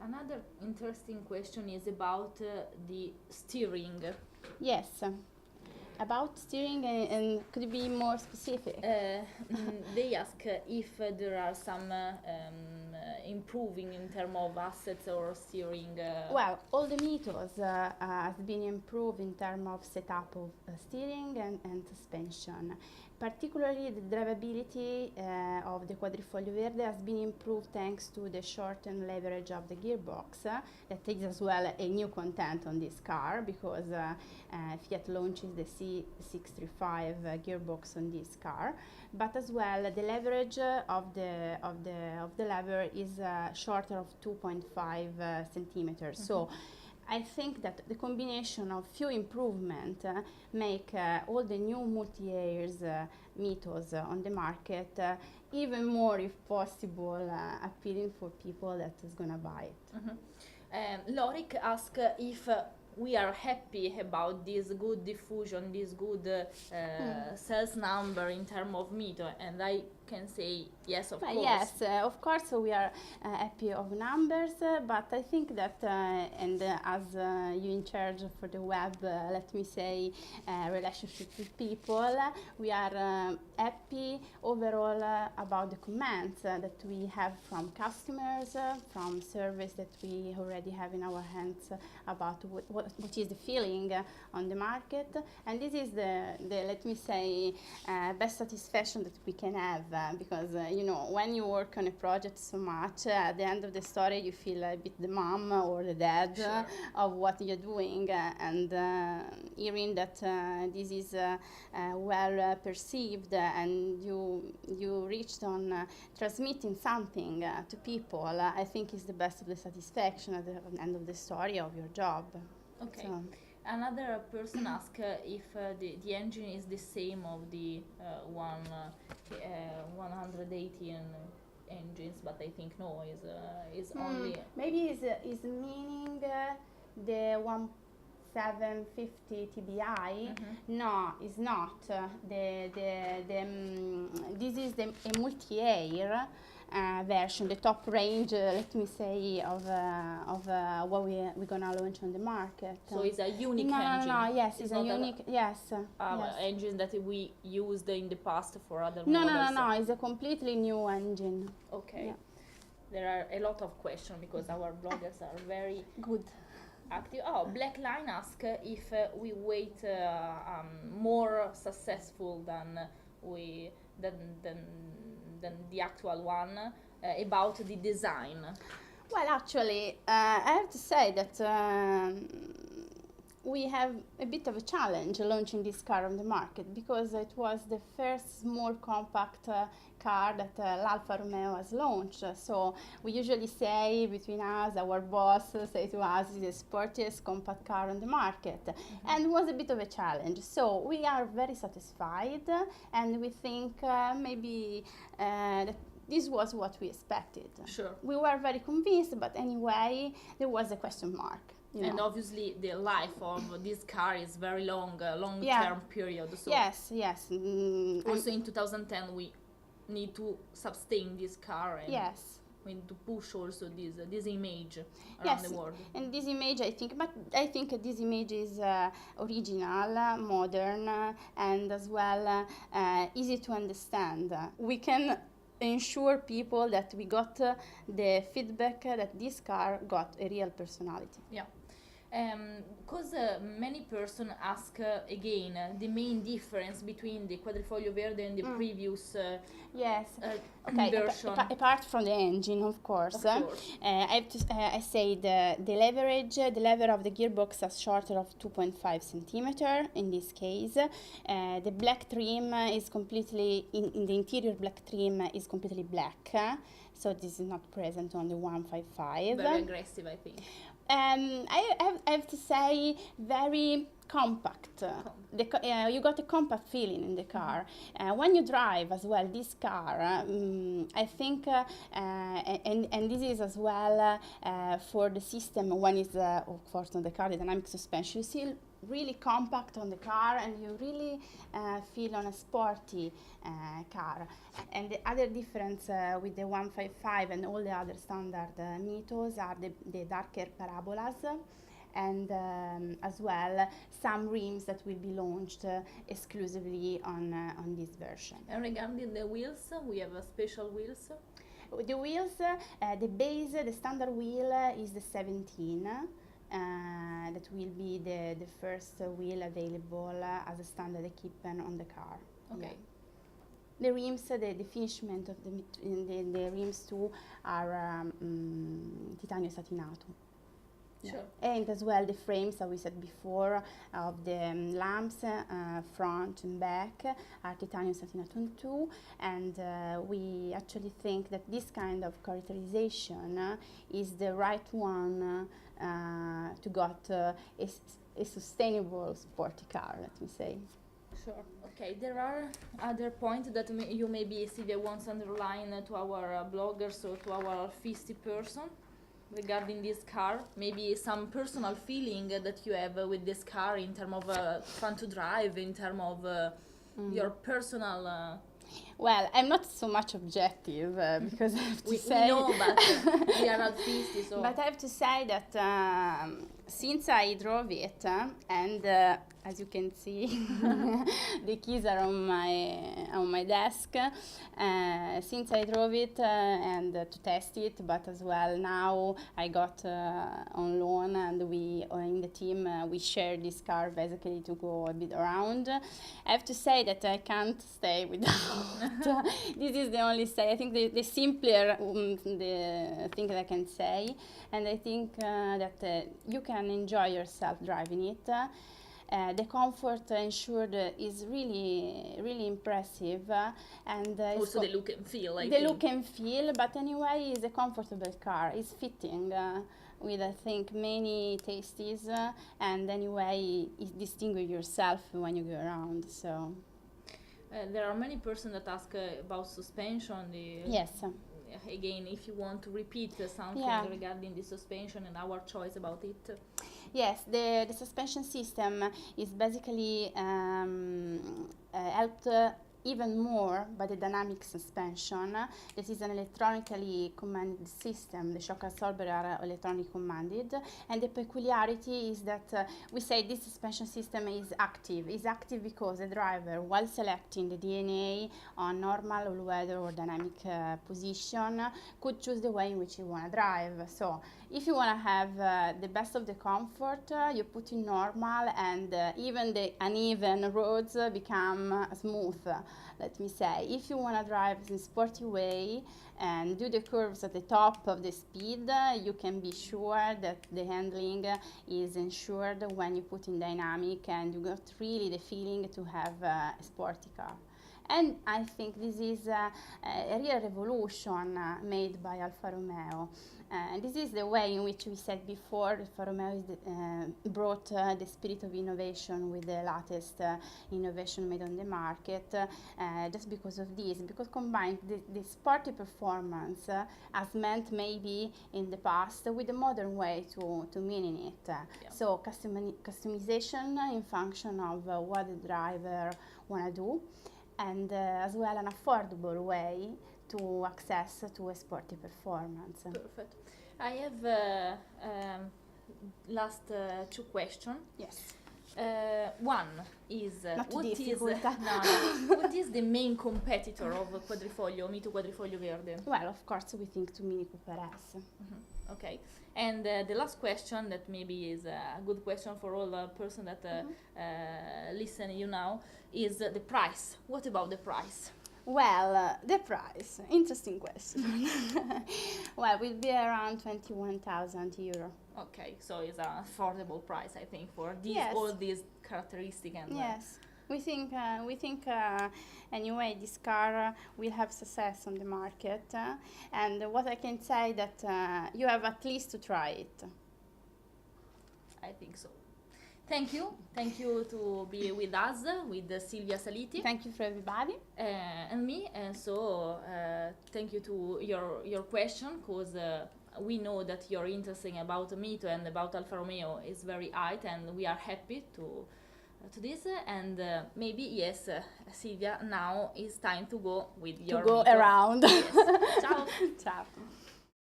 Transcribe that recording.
Another interesting question is about the steering. Yes. About steering, and could you be more specific? They ask if there are some improving in terms of assets or steering. Well, all the methods has been improved in terms of setup of steering and suspension. Particularly the drivability of the Quadrifoglio Verde has been improved thanks to the shortened leverage of the gearbox. That is as well a new content on this car because Fiat launches the C635 gearbox on this car. But as well the leverage of the lever is shorter of 2.5 centimeters. So I think that the combination of few improvement make all the new multi-airs methods on the market even more, if possible, appealing for people that is gonna buy it. Lorik asks if we are happy about this good diffusion, this good sales number in terms of meter, and I can say yes, of course. Yes, of course we are happy of numbers, but I think that, and as you in charge for the web, let me say, relationship with people, we are happy overall about the comments that we have from customers, from service that we already have in our hands about what is the feeling on the market, and this is the let me say, best satisfaction that we can have. Because you know, when you work on a project so much, at the end of the story you feel a bit the mom or the dad of what you're doing, and hearing that this is well perceived and you reached on transmitting something to people, I think is the best of the satisfaction at the end of the story of your job. Okay. So. Another person asked if the engine is the same of the 180 engines, but I think no, is only. Maybe is meaning the 1750 TBI. No, it's not. This is a multi-air version, the top range, let me say, of what we're gonna launch on the market. So it's a unique engine. No, yes, it's a unique, yes. Engine that we used in the past for other No, models. no, it's a completely new engine. Okay. Yeah. There are a lot of questions because our bloggers are very good. Active. Oh, Black Line asks if we wait more successful than the actual one about the design. Well, actually, I have to say that we have a bit of a challenge launching this car on the market because it was the first small compact car that l'Alfa Romeo has launched. So we usually say between us, our boss say to us, it's the sportiest compact car on the market. And it was a bit of a challenge. So we are very satisfied, and we think maybe that this was what we expected. Sure. We were very convinced, but anyway, there was a question mark. And obviously the life of this car is very long-term period. So yes. Also in 2010 we need to sustain this car, and we need to push also this image around the world. And this image, I think this image is original, modern, and as well easy to understand. We can ensure people that we got the feedback that this car got a real personality. Yeah. Because many persons ask again the main difference between the Quadrifoglio Verde and the previous version. Apart from the engine, of course. I say the lever of the gearbox is shorter of 2.5 centimeter in this case. The black trim is completely in the interior. Black trim is completely black, so this is not present on the 155. Very aggressive, I think. I have to say very compact. You got a compact feeling in the car. When you drive as well this car, I think, and this is as well for the system when it's, of course, on the car, the dynamic suspension, you really compact on the car, and you really feel on a sporty car. And the other difference with the 155 and all the other standard Mitos are the darker parabolas, and as well some rims that will be launched exclusively on this version. And regarding the wheels, we have special wheels. The wheels, the standard wheel is the 17. That will be the first wheel available as a standard equipment on the car. Okay. Yeah. The rims, the finishment of the rims too are titanio satinato. Sure. Yeah. And as well the frames, as we said before, of the lamps front and back are titanium satinato too, and we actually think that this kind of characterization is the right one to get a sustainable sporty car, let me say. Sure. Okay, there are other points that you maybe Silvia wants to underline to our bloggers or to our fisty person regarding this car. Maybe some personal feeling that you have with this car in terms of fun to drive, in terms of your personal... Well, I'm not so much objective because I have to say... We know, but we are not fisty, so... But I have to say that since I drove it, and as you can see, the keys are on my desk. Since I drove it and to test it, but as well now I got on loan, and we in the team we share this car basically to go a bit around. I have to say that I can't stay without. This is the only say. I think the simpler the thing that I can say, and I think that you can enjoy yourself driving it. The comfort ensured is really impressive, and also the look and feel. Look and feel, but anyway, it's a comfortable car. It's fitting with I think many tastes, and anyway, it distinguish yourself when you go around. So. There are many persons that ask about suspension. Yes. Again, if you want to repeat something regarding the suspension and our choice about it. Yes, the suspension system is basically helped even more by the dynamic suspension. This is an electronically commanded system. The shock absorbers are electronically commanded, and the peculiarity is that we say this suspension system is active. It's active because the driver, while selecting the DNA on normal, all-weather or dynamic position, could choose the way in which you want to drive. So if you want to have the best of the comfort, you put in normal, and even the uneven roads become smooth, let me say. If you want to drive in a sporty way and do the curves at the top of the speed, you can be sure that the handling is ensured when you put in dynamic, and you got really the feeling to have a sporty car. And I think this is a real revolution made by Alfa Romeo. This is the way in which we said before, Alfa Romeo brought the spirit of innovation with the latest innovation made on the market, just because of this, because combined the sporty performance as meant maybe in the past with the modern way to meaning it. Yeah. So customization in function of what the driver want to do, and as well an affordable way to access to a sporty performance. Perfect. I have last two questions. Yes. One is what is the main competitor of Quadrifoglio, Mito Quadrifoglio Verde? Well, of course, we think to Mini Cooper S. Mm-hmm. Okay. And the last question that maybe is a good question for all the person that listen you now is the price. What about the price? Well, the price, interesting question. Well, it will be around 21,000 euro. Okay, so it's an affordable price, I think, for these all these characteristics. And yes, we think anyway this car will have success on the market, and what I can say that you have at least to try it. I think so. Thank you to be with us, with Silvia Saliti. Thank you for everybody. And me, and so thank you to your question, because we know that your interest about Mito and about Alfa Romeo is very high, and we are happy to this. And maybe yes, Silvia, now it's time to go with your To go Mito. around. Yes. Ciao. Ciao.